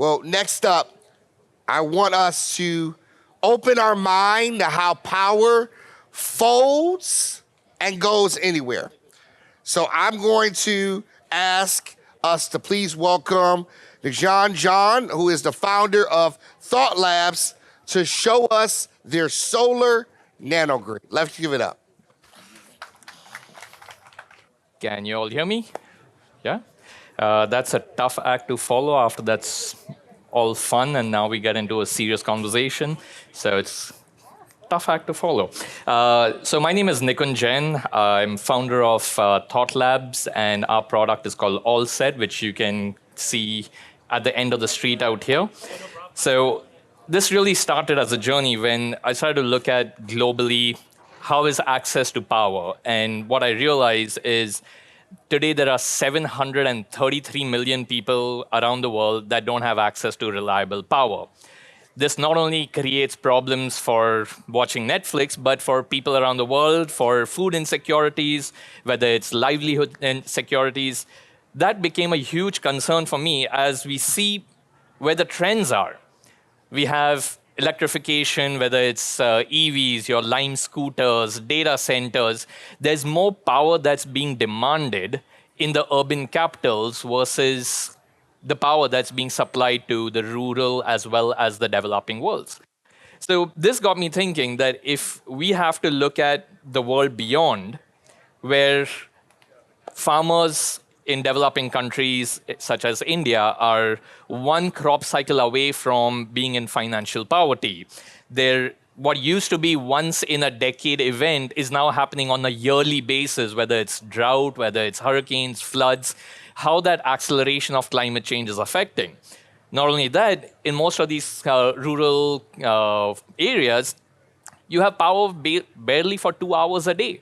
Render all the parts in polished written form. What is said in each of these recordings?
Well, next up, I want us to open our mind to how power folds and goes anywhere. So I'm going to ask us to please welcome John, who is the founder of Thought Labs, to show us their solar nanogrid. Let's give it up. Can you all hear me? Yeah? That's a tough act to follow after that's all fun, and now we get into a serious conversation. So it's tough act to follow. So my name is Nikun Jain. I'm founder of Thought Labs, and our product is called All Set, which you can see at the end of the street out here. So this really started as a journey when I started to look at globally how is access to power. And what I realized is today there are 733 million people around the world that don't have access to reliable power. This not only creates problems for watching Netflix, but for people around the world, for food insecurities, whether it's livelihood insecurities. That became a huge concern for me as we see where the trends are. We have electrification, whether it's EVs, your Lime scooters, data centers. There's more power that's being demanded in the urban capitals versus the power that's being supplied to the rural as well as the developing worlds. So this got me thinking that if we have to look at the world beyond, where farmers in developing countries such as India are one crop cycle away from being in financial poverty. What used to be once in a decade event is now happening on a yearly basis, whether it's drought, whether it's hurricanes, floods, how that acceleration of climate change is affecting. Not only that, in most of these rural areas, you have power barely for 2 hours a day.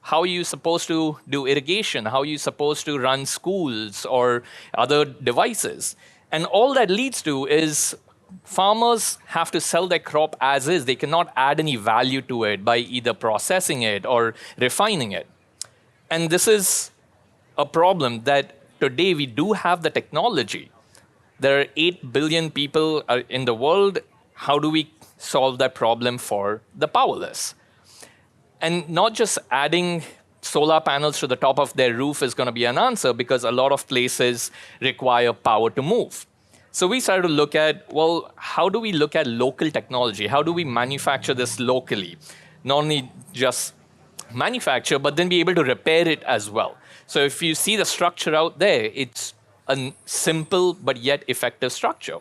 How are you supposed to do irrigation? How are you supposed to run schools or other devices? And all that leads to is farmers have to sell their crop as is. They cannot add any value to it by either processing it or refining it. And this is a problem that today we do have the technology. There are 8 billion people in the world. How do we solve that problem for the powerless? And not just adding solar panels to the top of their roof is going to be an answer, because a lot of places require power to move. So we started to look at, well, how do we look at local technology? How do we manufacture this locally? Not only just manufacture, but then be able to repair it as well. So if you see the structure out there, it's a simple but yet effective structure.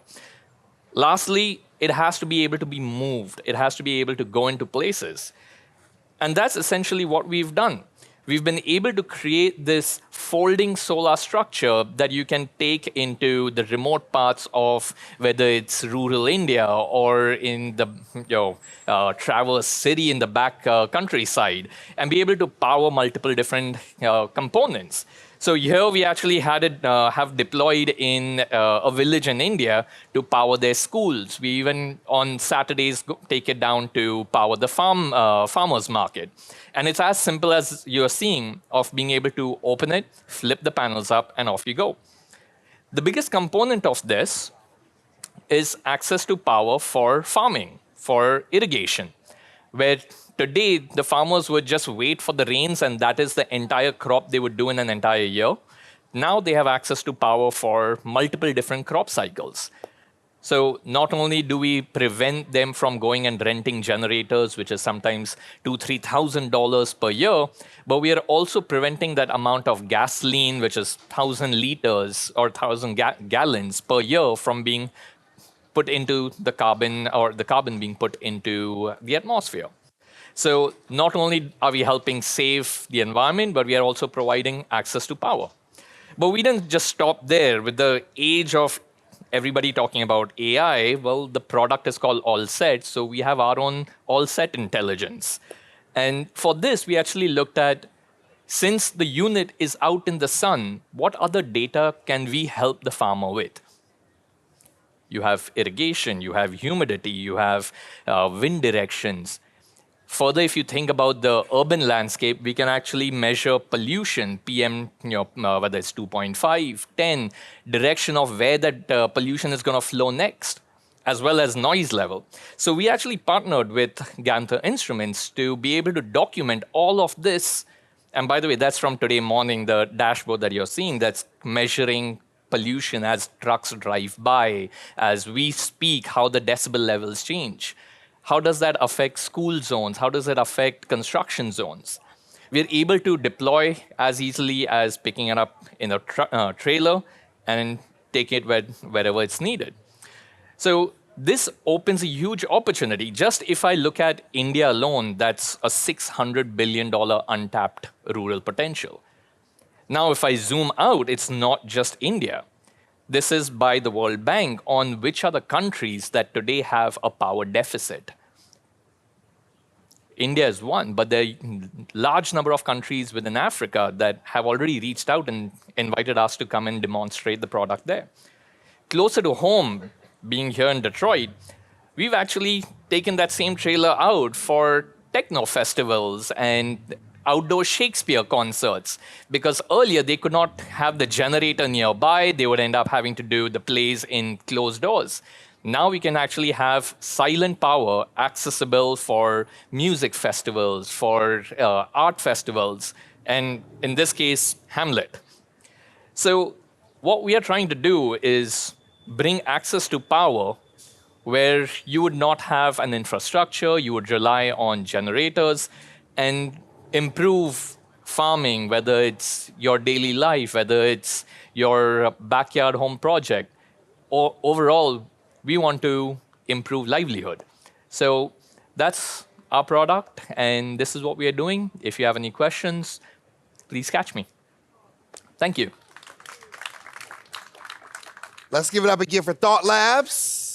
Lastly, it has to be able to be moved. It has to be able to go into places. And that's essentially what we've done. We've been able to create this folding solar structure that you can take into the remote parts of whether it's rural India or in the Traverse City in the back countryside, and be able to power multiple different components. So here we actually had it have deployed in a village in India to power their schools. We even on Saturdays take it down to power the farmers market. And it's as simple as you're seeing of being able to open it, flip the panels up, and off you go. The biggest component of this is access to power for farming, for irrigation, where today the farmers would just wait for the rains and that is the entire crop they would do in an entire year. Now they have access to power for multiple different crop cycles. So not only do we prevent them from going and renting generators, which is sometimes $2,000 to $3,000 per year, but we are also preventing that amount of gasoline, which is 1,000 liters or 1,000 gallons per year, from being put into the carbon, or the carbon being put into the atmosphere. So not only are we helping save the environment, but we are also providing access to power. But we didn't just stop there. With the age of everybody talking about AI, well, the product is called All Set, so we have our own All Set intelligence. And for this, we actually looked at, since the unit is out in the sun, what other data can we help the farmer with? You have irrigation, you have humidity, you have wind directions. Further, if you think about the urban landscape, we can actually measure pollution, PM, whether it's 2.5, 10, direction of where that pollution is going to flow next, as well as noise level. So we actually partnered with Ganther Instruments to be able to document all of this. And by the way, that's from today morning, the dashboard that you're seeing, that's measuring pollution as trucks drive by, as we speak, how the decibel levels change. How does that affect school zones? How does it affect construction zones? We're able to deploy as easily as picking it up in a trailer and take it wherever it's needed. So this opens a huge opportunity. Just if I look at India alone, that's a $600 billion untapped rural potential. Now, if I zoom out, it's not just India. This is by the World Bank on which are the countries that today have a power deficit. India is one, but there are a large number of countries within Africa that have already reached out and invited us to come and demonstrate the product there. Closer to home, being here in Detroit, we've actually taken that same trailer out for techno festivals and outdoor Shakespeare concerts, because earlier they could not have the generator nearby. They would end up having to do the plays in closed doors. Now we can actually have silent power accessible for music festivals, for art festivals, and in this case, Hamlet. So what we are trying to do is bring access to power where you would not have an infrastructure, you would rely on generators, and improve farming, whether it's your daily life, whether it's your backyard home project, or overall, we want to improve livelihood. So that's our product, and this is what we are doing. If you have any questions, please catch me. Thank you. Let's give it up again for Thought Labs.